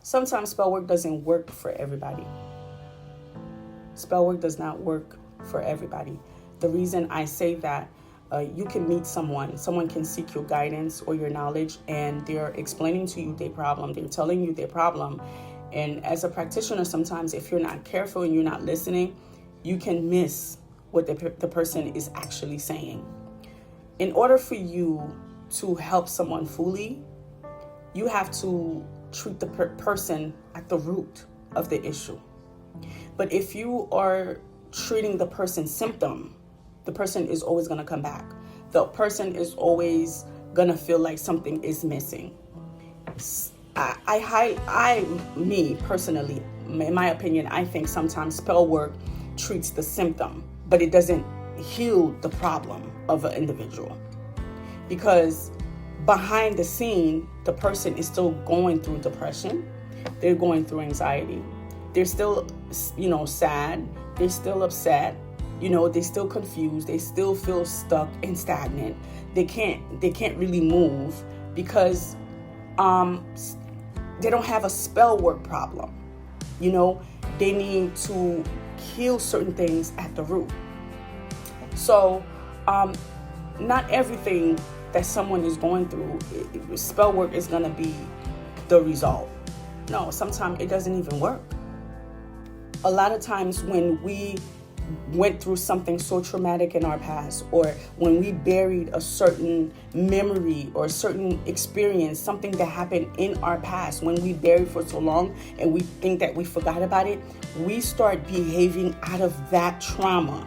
Sometimes spell work doesn't work for everybody. Spell work does not work for everybody. The reason I say that, you can meet someone can seek your guidance or your knowledge, and they're explaining to you their problem. They're telling you their problem. And as a practitioner, sometimes if you're not careful and you're not listening, you can miss what the person is actually saying. In order for you to help someone fully, you have to treat the person at the root of the issue. But if you are treating the person's symptom, the person is always going to come back. The person is always going to feel like something is missing. Me personally, in my opinion, I think sometimes spell work treats the symptom, but it doesn't heal the problem of an individual. Because behind the scene, the person is still going through depression. They're going through anxiety. They're still, sad. They're still upset. They're still confused. They still feel stuck and stagnant. They can't really move because they don't have a spell work problem. They need to heal certain things at the root. So, not everything that someone is going through, spell work is going to be the result. No, sometimes it doesn't even work. A lot of times when we went through something so traumatic in our past, or when we buried a certain memory or a certain experience, something that happened in our past, when we buried for so long and we think that we forgot about it, we start behaving out of that trauma,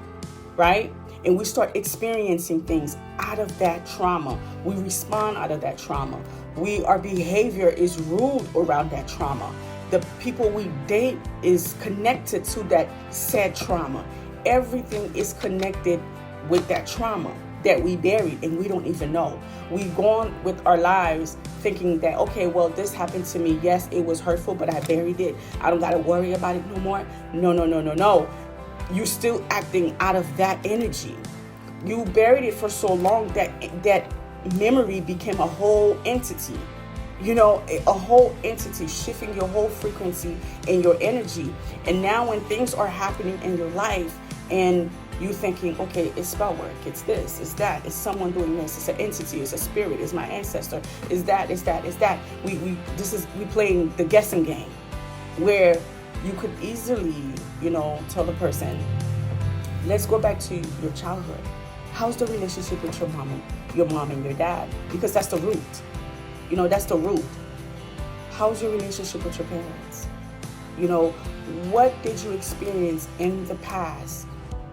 right? And we start experiencing things out of that trauma. We respond out of that trauma. Our behavior is ruled around that trauma. The people we date is connected to that sad trauma. Everything is connected with that trauma that we buried and we don't even know. We go on with our lives thinking that, okay, well, this happened to me. Yes, it was hurtful, but I buried it. I don't got to worry about it no more. No. You're still acting out of that energy. You buried it for so long that memory became a whole entity. A whole entity, shifting your whole frequency and your energy. And now when things are happening in your life and you thinking, okay, it's spell work, it's this, it's that, it's someone doing this, it's an entity, it's a spirit, it's my ancestor, it's that. We playing the guessing game where you could easily, tell the person, let's go back to your childhood. How's the relationship with your mom and your dad? Because that's the root. That's the root. How's your relationship with your parents? What did you experience in the past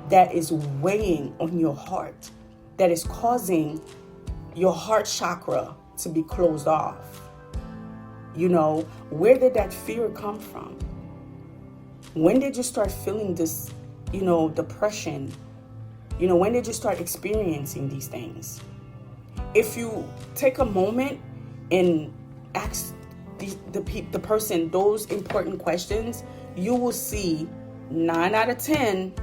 that is weighing on your heart, that is causing your heart chakra to be closed off? Where did that fear come from? When did you start feeling this, depression? When did you start experiencing these things? If you take a moment and ask the person those important questions, you will see 9 out of 10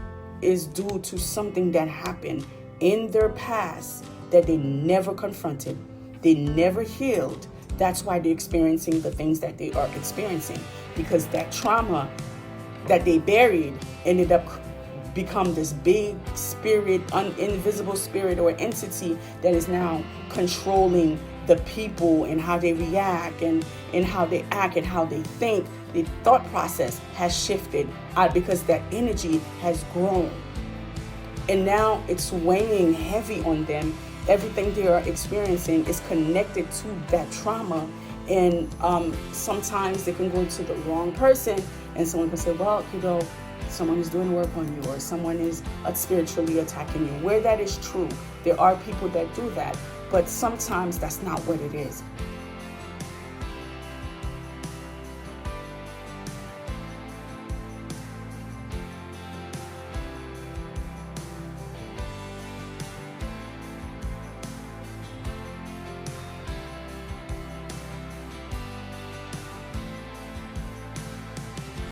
is due to something that happened in their past that they never confronted, they never healed. That's why they're experiencing the things that they are experiencing, because that trauma that they buried ended up become this big spirit, invisible spirit or entity that is now controlling the people and how they react and how they act and how they think. The thought process has shifted because that energy has grown. And now it's weighing heavy on them. Everything they are experiencing is connected to that trauma. And sometimes they can go to the wrong person and someone can say, well, someone is doing work on you, or someone is spiritually attacking you. Where that is true, there are people that do that, but sometimes that's not what it is.